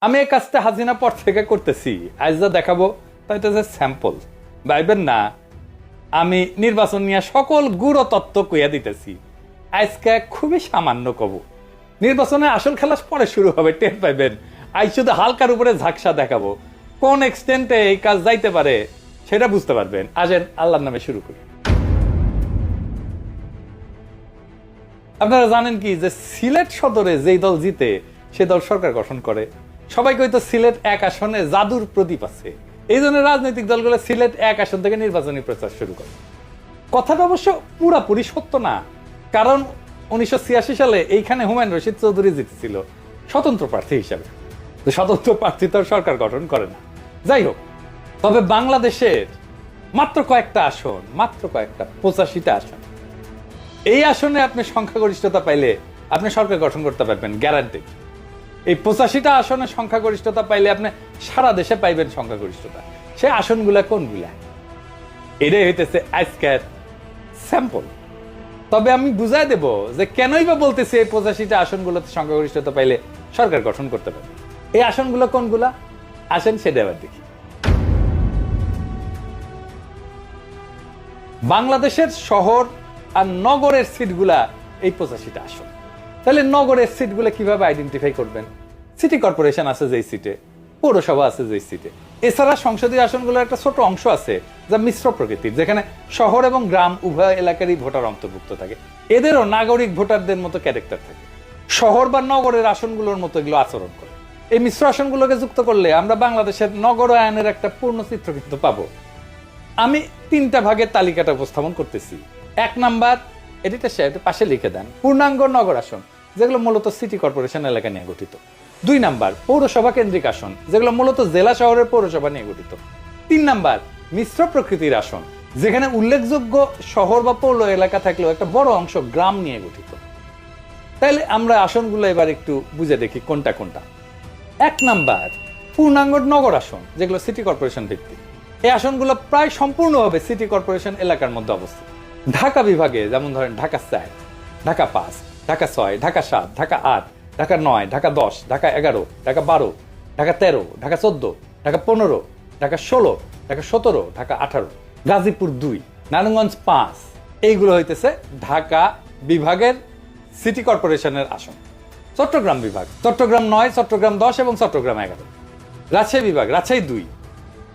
আমি এই কাজটা হাসিনা পর থেকে করতেছি, আজ যা দেখাবো তাই তো যে স্যাম্পল ভাইবেন না। আমি নির্বাচন নিয়ে সকল গুড় তত্ত্ব কইয়া দিতেছি, আজকে খুবই সামান্য কব। নির্বাচনে আসল খেলা পরে শুরু হবে, টের পাইবেন। আজ শুধু হালকার উপরে ঝাকসা দেখাবো, কোন এক্সটেন্টে এই কাজ যাইতে পারে সেটা বুঝতে পারবেন। আসেন আল্লাহর নামে শুরু করি। আপনারা জানেন কি যে সিলেট সদরে যেই দল জিতে সে দল সরকার গঠন করে। সবাই কইতো সিলেট এক আসনে জাদুর প্রদীপ আছে, এই জন্য রাজনৈতিক দলগুলো সিলেট এক আসন থেকে নির্বাচনী প্রচার শুরু করে। কথাটা অবশ্য পুরাপুরি সত্য না, কারণ 1986 সালে এইখানে হুমায়ুন রশিদ চৌধুরী জিতেছিল স্বতন্ত্র প্রার্থী হিসাবে। স্বতন্ত্র প্রার্থী তো সরকার গঠন করে না। যাই হোক, তবে বাংলাদেশের মাত্র কয়েকটা আসন, মাত্র কয়েকটা 85টা আসন, এই আসনে আপনি সংখ্যাগরিষ্ঠতা পাইলে আপনি সরকার গঠন করতে পারবেন, গ্যারান্টেড। এই 85টা আসনে সংখ্যাগরিষ্ঠতা পাইলে আপনি সারা দেশে পাইবেন সংখ্যাগরিষ্ঠতা। সে আসনগুলা কোনগুলা, এটাই হইতেছে আজকের স্যাম্পল। তবে আমি বুঝাই দেব যে কেনই বা বলতেছি এই 85টা আসনগুলোতে সংখ্যাগরিষ্ঠতা পাইলে সরকার গঠন করতে পারবে। এই আসনগুলো কোনগুলা আসেন সেটা এবার দেখি। বাংলাদেশের শহর আর নগরের সিটগুলা এই 85টা আসন। তাহলে নগরের সিটগুলো কিভাবে আইডেন্টিফাই করবেন? সিটি কর্পোরেশন আছে যেই সিটে, পৌরসভা আছে যেই সিটে, এছাড়া সংসদীয় আসনগুলোর একটা ছোট অংশ আছে যা মিশ্র প্রকৃতির, যেখানে শহর এবং গ্রাম উভয় এলাকারই ভোটার অন্তর্ভুক্ত থাকে। এদেরও নাগরিক ভোটারদের মতো ক্যারেক্টার থাকে, শহর বা নগরের আসনগুলোর মতো এগুলো আচরণ করে। এই মিশ্র আসনগুলোকে যুক্ত করলে আমরা বাংলাদেশের নগরায়নের একটা পূর্ণ চিত্র কিন্তু পাবো। আমি 3টা ভাগের তালিকাটা উপস্থাপন করতেছি। 1 নাম্বার, এডিটর সাহেব পাশে লিখে দেন, পূর্ণাঙ্গ নগর আসন, যেগুলো মূলত সিটি কর্পোরেশন এলাকা নিয়ে গঠিত। 2 নাম্বার, পৌরসভা কেন্দ্রিক আসন, যেগুলো মূলত জেলা শহরের পৌরসভা নিয়ে গঠিত। 3 নাম্বার, মিশ্র প্রকৃতির আসন, যেখানে উল্লেখযোগ্য শহর বা পৌর এলাকা থাকলেও একটা বড় অংশ গ্রাম নিয়ে গঠিত। তাইলে আমরা আসনগুলো এবার একটু বুঝে দেখি কোনটা কোনটা। 1 নাম্বার, পূর্ণাঙ্গ নগর আসন, যেগুলো সিটি কর্পোরেশন ভিত্তিক। এই আসনগুলো প্রায় সম্পূর্ণভাবে সিটি কর্পোরেশন এলাকার মধ্যে অবস্থিত। ঢাকা বিভাগে যেমন ধরেন ঢাকা 4, ঢাকা 5, ঢাকা 6, ঢাকা 7, ঢাকা 8, ঢাকা 9, ঢাকা 10, ঢাকা 11, ঢাকা 12, ঢাকা 13, ঢাকা 14, ঢাকা 15, ঢাকা 16, ঢাকা 17, ঢাকা 18, গাজীপুর 2, নারায়ণগঞ্জ 5। এইগুলো হইতেছে ঢাকা বিভাগের সিটি কর্পোরেশনের আসন। চট্টগ্রাম বিভাগ, চট্টগ্রাম 9, চট্টগ্রাম 10 এবং চট্টগ্রাম 11। রাজশাহী বিভাগ, রাজশাহী 2,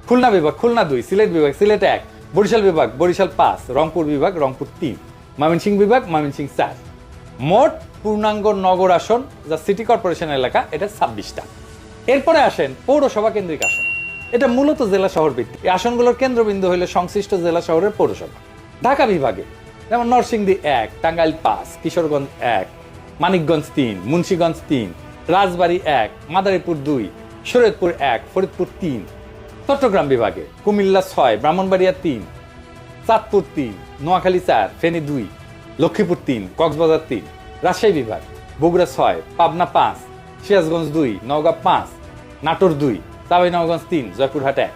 খুলনা বিভাগ, খুলনা 2, সিলেট বিভাগ, সিলেট 1, বরিশাল বিভাগ, বরিশাল 5, রংপুর বিভাগ, রংপুর 3, ময়মনসিংহ বিভাগ, ময়মনসিংহ 4। মোট পূর্ণাঙ্গ নগর আসন যা সিটি কর্পোরেশন এলাকা, এটা 26টা। এরপরে আসেন পৌরসভা কেন্দ্রিক আসন, এটা মূলত জেলা শহর ভিত্তিক। এই আসনগুলোর কেন্দ্রবিন্দু হইল সংশ্লিষ্ট জেলা শহরের পৌরসভা। ঢাকা বিভাগে যেমন নরসিংদী 1, টাঙ্গাইল 5, কিশোরগঞ্জ 1, মানিকগঞ্জ 3, মুন্সিগঞ্জ 3, রাজবাড়ী 1, মাদারীপুর 2, শরীয়তপুর 1, ফরিদপুর 3। চট্টগ্রাম বিভাগে কুমিল্লা 6, ব্রাহ্মণবাড়িয়া 3, চাঁদপুর 3, নোয়াখালী 4, ফেনী 2, লক্ষ্মীপুর 3, কক্সবাজার 3। রাজশাহী বিভাগ বগুড়া 6, পাবনা 5, সিরাজগঞ্জ 2, নওগাঁ 5, নাটোর 2, চাঁপাইনবাবগঞ্জ 3, জয়পুরহাট 1।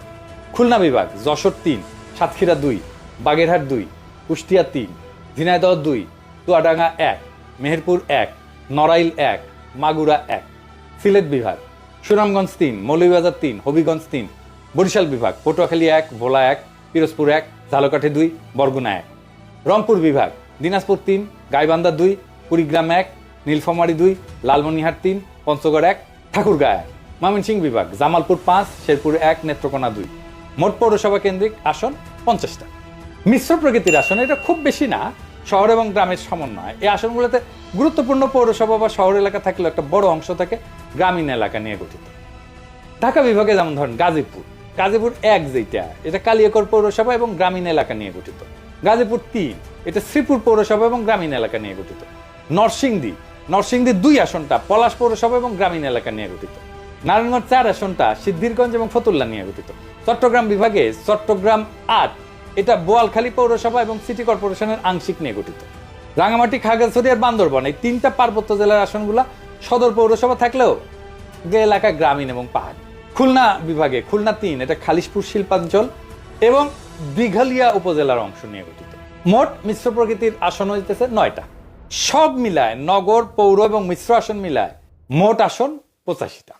খুলনা বিভাগ যশোর 3, সাতক্ষীরা 2, বাগেরহাট 2, কুষ্টিয়া 3, ঝিনাইদহ 2, চুয়াডাঙ্গা 1, মেহেরপুর 1, নড়াইল 1, মাগুরা 1। সিলেট বিভাগ সুনামগঞ্জ 3, মৌলভীবাজার 3, হবিগঞ্জ 3। বরিশাল বিভাগ পটুয়াখালী 1, ভোলা 1, পিরোজপুর 1, ঝালকাঠি 2, বরগুনা 1। রংপুর বিভাগ দিনাজপুর 3, গাইবান্ধা 2, কুড়িগ্রাম 1, নীলফামারী 2, লালমনিরহাট 3, পঞ্চগড় 1, ঠাকুরগাঁও 1। ময়মনসিংহ বিভাগ জামালপুর 5, শেরপুর 1, নেত্রকোনা 2। মোট পৌরসভা কেন্দ্রিক আসন 50টা। মিশ্র প্রকৃতির আসন এটা খুব বেশি না, শহর এবং গ্রামের সমন্বয়। এই আসনগুলোতে গুরুত্বপূর্ণ পৌরসভা বা শহর এলাকা থাকলেও একটা বড় অংশ থাকে গ্রামীণ এলাকা নিয়ে গঠিত। ঢাকা বিভাগে যেমন ধরেন গাজীপুর 1 যেটা, এটা কালিয়াকৈর পৌরসভা এবং গ্রামীণ এলাকা নিয়ে গঠিত। গাজীপুর 3, এটা শ্রীপুর পৌরসভা এবং গ্রামীণ এলাকা নিয়ে গঠিত। নরসিংদী 2 আসনটা পলাশ পৌরসভা এবং গ্রামীণ এলাকা নিয়ে গঠিত। নারায়ণগঞ্জ 4 আসনটা সিদ্ধিরগঞ্জ এবং ফতুল্লা নিয়ে গঠিত। চট্টগ্রাম বিভাগে চট্টগ্রাম 8, এটা বোয়ালখালী পৌরসভা এবং সিটি কর্পোরেশনের আংশিক নিয়ে গঠিত। রাঙামাটি, খাগড়াছড়ি আর বান্দরবান এই 3টা পার্বত্য জেলার আসনগুলা সদর পৌরসভা থাকলেও এলাকা গ্রামীণ এবং পাহাড়ি। খুলনা বিভাগে খুলনা 3, এটা খালিশপুর শিল্পাঞ্চল এবং দিঘালিয়া উপজেলার অংশ নিয়ে গঠিত। মোট মিশ্র প্রকৃতির আসন হইতেছে 9টা। সব মিলায় নগর, পৌর এবং মিশ্র আসন মিলায় মোট আসন 85টা।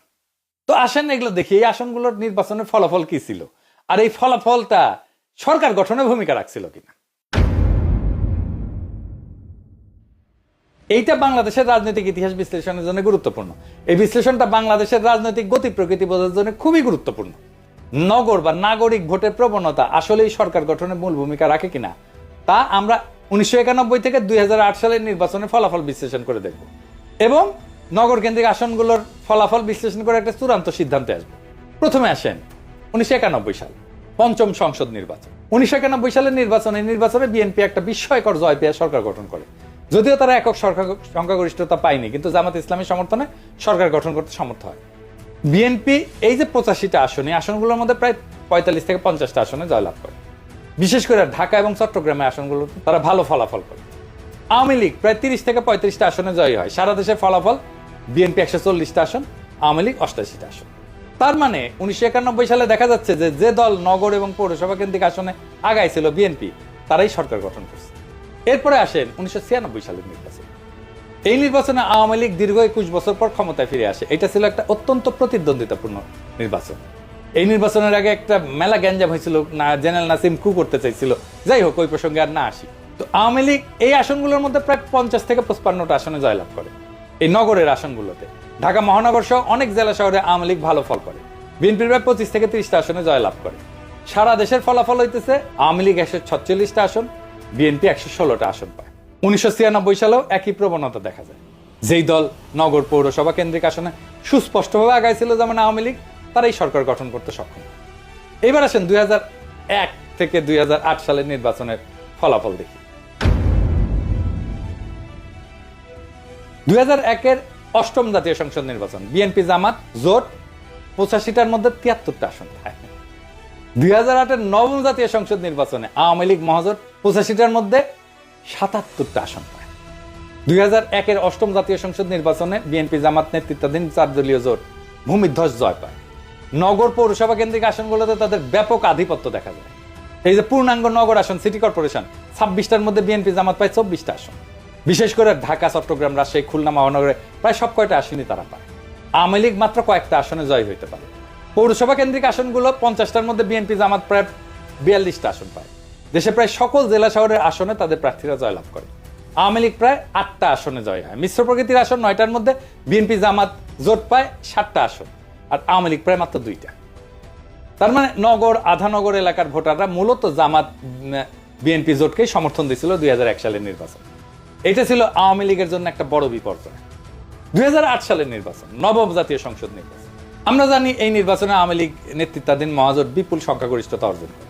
তো আসেন এগুলো দেখি এই আসনগুলোর নির্বাচনের ফলাফল কি ছিল, আর এই ফলাফলটা সরকার গঠনে ভূমিকা রাখছিল কিনা। এইটা বাংলাদেশের রাজনৈতিক ইতিহাস বিশ্লেষণের জন্য গুরুত্বপূর্ণ। এই বিশ্লেষণটা বাংলাদেশের রাজনৈতিক গতি প্রকৃতি বোঝার জন্য খুবই গুরুত্বপূর্ণ। নগর বা নাগরিক ভোটের প্রবণতা আসলেই সরকার গঠনে মূল ভূমিকা রাখে কিনা তা আমরা 1991 থেকে 2008 সালের নির্বাচনের ফলাফল বিশ্লেষণ করে দেখব এবং নগর কেন্দ্রিক আসনগুলোর ফলাফল বিশ্লেষণ করে একটা চূড়ান্ত সিদ্ধান্তে আসবে। প্রথমে আসেন 1991 সাল পঞ্চম সংসদ নির্বাচন। 1991 সালের নির্বাচনে বিএনপি একটা বিস্ময়কর জয় পেয়ে সরকার গঠন করে। যদিও তারা একক সংখ্যাগরিষ্ঠতা পায়নি, কিন্তু জামাত ইসলামীর সমর্থনে সরকার গঠন করতে সমর্থ হয়। বিএনপি এই যে 85টা আসন, এই আসনগুলোর মধ্যে প্রায় 45 থেকে 50টা আসনে জয়লাভ করে। বিশেষ করে ঢাকা এবং চট্টগ্রামের আসনগুলো তারা ভালো ফলাফল করে। আওয়ামী লীগ প্রায় 30 থেকে 35টা আসনে জয়ী হয়। সারা দেশের ফলাফল বিএনপি 140টা আসন, আওয়ামী লীগ 88টা আসন। তার মানে 1991 সালে দেখা যাচ্ছে যে দল নগর এবং পৌরসভা কেন্দ্রিক আসনে আগাইছিল বিএনপি, তারাই সরকার গঠন করছে। এরপরে আসেন 1996 সালের নির্বাচন। এই নির্বাচনে আওয়ামী লীগ দীর্ঘ 21 বছর পর ক্ষমতায় ফিরে আসে। এটা ছিল একটা অত্যন্ত প্রতিদ্বন্দ্বিতাপূর্ণ নির্বাচন। এই নির্বাচনের আগে একটা মেলা গ্যাঞ্জাম হয়েছিল, না জেনারেল নাসিম কু করতে চাইছিল। যাই হোক, ওই প্রসঙ্গে আর না আসি। তো আওয়ামী লীগ এই আসনগুলোর মধ্যে প্রায় 50 থেকে 55টা আসনে জয়লাভ করে। এই নগরের আসনগুলোতে ঢাকা মহানগর সহ অনেক জেলা শহরে আওয়ামী লীগ ভালো ফল করে। বিএনপির প্রায় 25 থেকে 30টা আসনে জয়লাভ করে। সারা দেশের ফলাফল হইতেছে আওয়ামী লীগ 146টা আসন, বিএনপি 116টা আসন পায়। 1996 সালেও একই প্রবণতা দেখা যায়। যেই দল নগর পৌরসভা কেন্দ্রিক আসনে সুস্পষ্টভাবে আগাইছিল যেমন আওয়ামী লীগ, তারাই সরকার গঠন করতে সক্ষম। এবার আসেন 2001 থেকে 2008 সালের নির্বাচনের ফলাফল দেখি। 2001-এর অষ্টম জাতীয় সংসদ নির্বাচন, বিএনপি জামাত জোট 85টার মধ্যে 73টা আসন পায়। 2008-এর নবম জাতীয় সংসদ নির্বাচনে আওয়ামী লীগ মহাজোট 85টার মধ্যে 77টা আসন পায়। 2001-এর অষ্টম জাতীয় সংসদ নির্বাচনে বিএনপি জামাত নেতৃত্বাধীন 4 দলীয় জোট ভূমিধ্বস জয় পায়। নগর পৌরসভা কেন্দ্রিক আসনগুলোতে তাদের ব্যাপক আধিপত্য দেখা যায়। এই যে পূর্ণাঙ্গ নগর আসন সিটি কর্পোরেশন 26টার মধ্যে বিএনপি জামাত পায় 24টা আসন। বিশেষ করে ঢাকা, চট্টগ্রাম, রাজশাহী, খুলনা মহানগরে প্রায় সব কয়টা আসনই তারা পায়। আওয়ামী লীগ মাত্র কয়েকটা আসনে জয় হইতে পারে। পৌরসভা কেন্দ্রিক আসনগুলো 50টার মধ্যে বিএনপি জামাত প্রায় 42টা আসন পায়। দেশে প্রায় সকল জেলা শহরের আসনে তাদের প্রার্থীরা জয়লাভ করে। আওয়ামী লীগ প্রায় 8টা আসনে জয় হয়। মিশ্র প্রকৃতির আসন 9টার মধ্যে বিএনপি জামাত জোট পায় 7টা আসন, আর আওয়ামী লীগ প্রায় মাত্র 2টা। তার মানে নগর আধানগর এলাকার ভোটাররা মূলত জামাত বিএনপি জোটকেই সমর্থন দিয়েছিল 2001 সালের নির্বাচন। এটা ছিল আওয়ামী লীগের জন্য একটা বড় বিপর্যয়। 2008 সালের নির্বাচন, নবম জাতীয় সংসদ নির্বাচন। আমরা জানি এই নির্বাচনে আওয়ামী লীগ নেতৃত্বাধীন মহাজোট বিপুল সংখ্যাগরিষ্ঠতা অর্জন করে,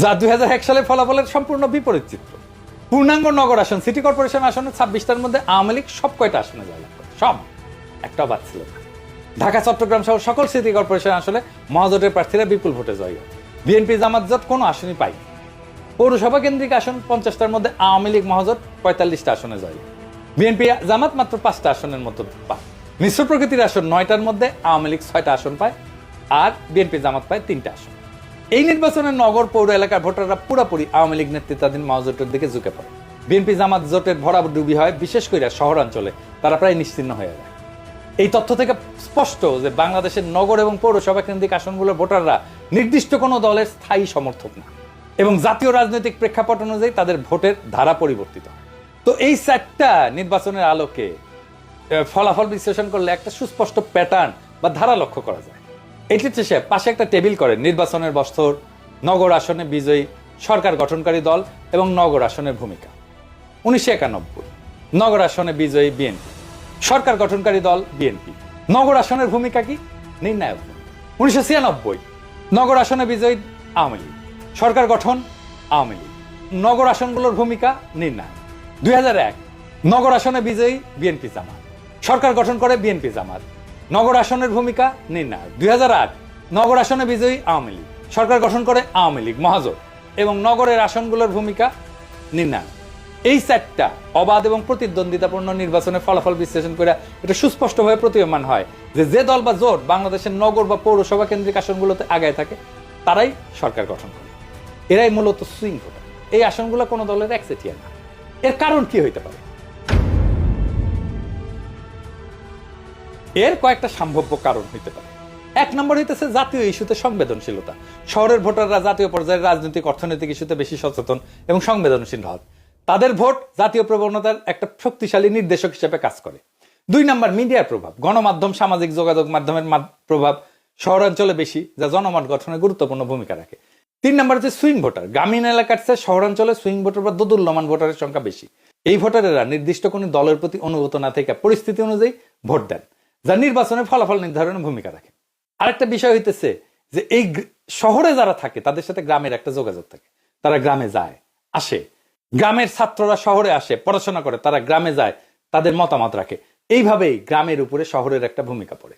যা 2001 সালের ফলাফলের সম্পূর্ণ বিপরীত চিত্র। পূর্ণাঙ্গ নগর আসন সিটি কর্পোরেশন আসনে 26টার মধ্যে আওয়ামী লীগ সব কয়টা আসনে জয়লাভ করে, সব, একটাও বাদ ছিল না। ঢাকা, চট্টগ্রাম সহ সকল সিটি কর্পোরেশন আসলে মহাজোটের প্রার্থীরা বিপুল ভোটে জয়ী হয়। বিএনপি জামাত জোট কোনো আসনই পায়। পৌরসভা কেন্দ্রিক আসন 50টার মধ্যে আওয়ামী লীগ মহাজোট 45টা আসনে জয়ী। বিএনপি জামাত মাত্র 5টা আসনের মতো পায়। মিশ্র প্রকৃতির আসন 9টার মধ্যে আওয়ামী লীগ 6টা আসন পায়, আর বিএনপি জামাত পায় 3টা আসন। এই নির্বাচনে নগর পৌর এলাকার ভোটাররা পুরোপুরি আওয়ামী লীগ নেতৃত্বাধীন মহাজোটের দিকে ঝুঁকে পড়ে। বিএনপি জামাত জোটের ভরাডুবি হয়, বিশেষ করে শহরাঞ্চলে তারা প্রায় নিশ্চিহ্ন হয়ে যায়। এই তথ্য থেকে স্পষ্ট যে বাংলাদেশের নগর এবং পৌরসভা কেন্দ্রিক আসনগুলোর ভোটাররা নির্দিষ্ট কোনো দলের স্থায়ী সমর্থক না, এবং জাতীয় রাজনৈতিক প্রেক্ষাপট অনুযায়ী তাদের ভোটের ধারা পরিবর্তিত হয়। তো এই 4টা নির্বাচনের আলোকে ফলাফল বিশ্লেষণ করলে একটা সুস্পষ্ট প্যাটার্ন বা ধারা লক্ষ্য করা যায়। এটি হচ্ছে পাশে একটা টেবিল করেন নির্বাচনের বছর, নগর আসনে বিজয়ী, সরকার গঠনকারী দল এবং নগর আসনের ভূমিকা। 1991 নগর আসনে বিজয়ী বিএনপি, সরকার গঠনকারী দল বিএনপি। নগর আসনের ভূমিকা কি? নির্ণায়ক। 1996 নগর আসনে বিজয়ী আওয়ামী লীগ, সরকার গঠন আওয়ামী লীগ। নগর আসনগুলোর ভূমিকা নির্ণায়ক। 2001 নগর আসনে বিজয়ী বিএনপি জামাত, সরকার গঠন করে বিএনপি জামাত। নগর আসনের ভূমিকা নির্ণায়ক। 2008 নগর আসনে বিজয়ী আওয়ামী লীগ, সরকার গঠন করে আওয়ামী লীগ মহাজোট, এবং নগরের আসনগুলোর ভূমিকা নির্ণায়ক। এই 4টা অবাধ এবং প্রতিদ্বন্দ্বিতাপূর্ণ নির্বাচনের ফলাফল বিশ্লেষণ করে এটা সুস্পষ্টভাবে প্রতীয়মান হয় যে দল বা জোট বাংলাদেশের নগর বা পৌরসভা কেন্দ্রিক আসনগুলোতে আগায় থাকে, তারাই সরকার গঠন করে। এরাই মূলত সুইং ভোটার। এই আসনগুলো কোনো দলের একচেটিয়া না। এর কারণ কি হইতে পারে? এর কয়েকটা সম্ভাব্য কারণ হইতে পারে। এক নম্বর হইতেছে জাতীয় ইস্যুতে সংবেদনশীলতা। শহরের ভোটাররা জাতীয় পর্যায়ের রাজনৈতিক অর্থনৈতিক ইস্যুতে বেশি সচেতন এবং সংবেদনশীল হয়। তাদের ভোট জাতীয় প্রবণতার একটা শক্তিশালী নির্দেশক হিসেবে কাজ করে। 2 নম্বর মিডিয়ার প্রভাব, গণমাধ্যম সামাজিক যোগাযোগ মাধ্যমের প্রভাব শহরাঞ্চলে বেশি, যা জনমত গঠনে গুরুত্বপূর্ণ ভূমিকা রাখে। 3 নম্বর হচ্ছে সুইং ভোটার। গ্রামীণ এলাকার চেয়ে শহরাঞ্চলে সুইং ভোটার বা দোদুল্যমান ভোটারের সংখ্যা বেশি। এই ভোটারেরা নির্দিষ্ট কোনো দলের প্রতি অনুগত না থেকে পরিস্থিতি অনুযায়ী ভোট দেন, যা নির্বাচনের ফলাফল নির্ধারণে ভূমিকা রাখে। আরেকটা বিষয় হইতেছে যে এই শহরে যারা থাকে তাদের সাথে গ্রামের একটা যোগাযোগ থাকে, তারা গ্রামে যায় আসে। গ্রামের ছাত্ররা শহরে আসে, পড়াশোনা করে, তারা গ্রামে যায়, তাদের মতামত রাখে। এইভাবেই গ্রামের উপরে শহরের একটা ভূমিকা পড়ে।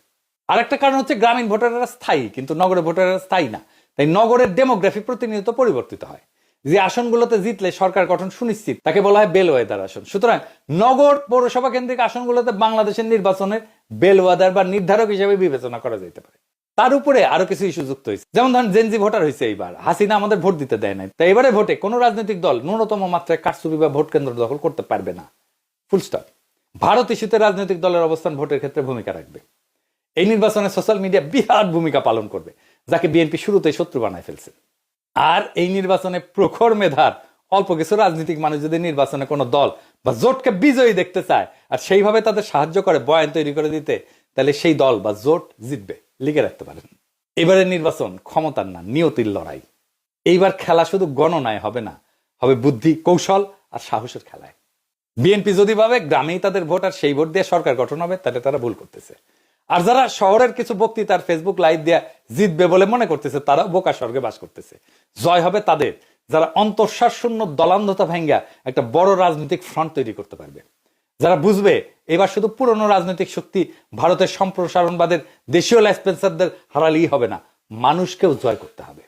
আরেকটা কারণ হচ্ছে গ্রামীণ ভোটাররা স্থায়ী, কিন্তু নগরের ভোটাররা স্থায়ী না। তাই নগরের ডেমোগ্রাফি প্রতিনিয়ত পরিবর্তিত হয়। যে আসনগুলোতে জিতলে সরকার গঠন সুনিশ্চিত তাকে বলা হয় বেলওয়েদার আসন। সুতরাং নগর পৌরসভা কেন্দ্রিক আসনগুলোতে বাংলাদেশের নির্বাচনের বেলওয়েদার বা নির্ধারক হিসেবে বিবেচনা করা যেতে পারে। তার উপরে আরো কিছু ইস্যু যুক্ত হয়েছে, যেমন ধরেন জেনজি ভোটার হয়েছে এইবার। হাসিনা আমাদের ভোট দিতে দেয় নাই, তাই এবারে ভোটে কোনো রাজনৈতিক দল ন্যূনতম মাত্রায় কারচুপি বা ভোট কেন্দ্র দখল করতে পারবে না, ফুল স্টপ। ভারত ইস্যুতে রাজনৈতিক দলের অবস্থান ভোটের ক্ষেত্রে ভূমিকা রাখবে। এই নির্বাচনে সোশ্যাল মিডিয়া বিরাট ভূমিকা পালন করবে, যাকে বিএনপি শুরুতেই শত্রু বানায় ফেলছে। আর এই নির্বাচনে প্রখর মেধার অল্প কিছু রাজনৈতিক মানুষ যদি নির্বাচনে কোনো দল বা জোটকে বিজয়ী দেখতে চায় আর সেইভাবে তাদের সাহায্য করে বয়ান তৈরি করে দিতে, তাহলে সেই দল বা জোট জিতবে, লিখে রাখতে পারেন। এবারের নির্বাচন ক্ষমতার না, নিয়তির লড়াই। এইবার খেলা শুধু গণনায় হবে না, হবে বুদ্ধি, কৌশল আর সাহসের খেলায়। বিএনপি যদি ভাবে গ্রামেই তাদের ভোট আর সেই ভোট দিয়ে সরকার গঠন হবে, তাহলে তারা ভুল করতেছে। আর যারা শহরের কিছু বক্তৃতার ফেসবুক লাইভ দিয়ে জিতবে বলে মনে করতেছে, তারা বোকা স্বর্গে বাস করতেছে। জয় হবে তাদের যারা অন্তঃসার শূন্য দলান্ধতা ভেঙ্গা একটা বড় রাজনৈতিক ফ্রন্ট তৈরি করতে পারবে, যারা বুঝবে এবার শুধু পুরনো রাজনৈতিক শক্তি ভারতের সম্প্রসারণবাদের দেশীয় ল্যাসপেন্সারদের হারালেই হবে না, মানুষকেও জয় করতে হবে।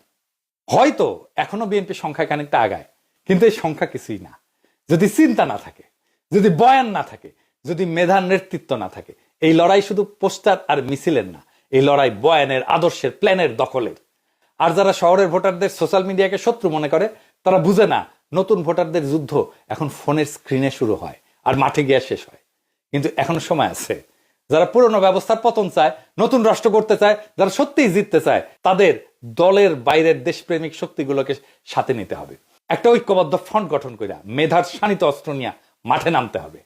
হয়তো এখনো বিএনপি সংখ্যায় খানিকটা আগায়, কিন্তু এই সংখ্যা কিছুই না যদি চিন্তা না থাকে, যদি বয়ান না থাকে, যদি মেধার নেতৃত্ব না থাকে। এই লড়াই শুধু পোস্টার আর মিছিলের না, এই লড়াই বয়ানের, আদর্শের, প্ল্যানের, দখলের। আর যারা শহরের ভোটারদের সোশ্যাল মিডিয়াকে শত্রু মনে করে, তারা বুঝে না নতুন ভোটারদের যুদ্ধ এখন ফোনের স্ক্রিনে শুরু হয় আর মাঠে গিয়ে শেষ হয়। কিন্তু এখনো সময় আছে। যারা পুরনো ব্যবস্থার পতন চায়, নতুন রাষ্ট্র করতে চায়, যারা সত্যিই জিততে চায়, তাদের দলের বাইরের দেশপ্রেমিক শক্তিগুলোকে সাথে নিতে হবে। একটা ঐক্যবদ্ধ ফ্রন্ট গঠন করে মেধার শানিত অস্ত্র নিয়ে মাঠে নামতে হবে।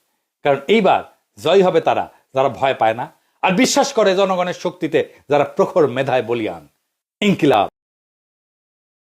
কারণ এইবার জয় হবে তারা যারা ভয় পায় না আর বিশ্বাস করে জনগণের শক্তিতে, যারা প্রখর মেধায় বলিয়ান। ইনকিলাব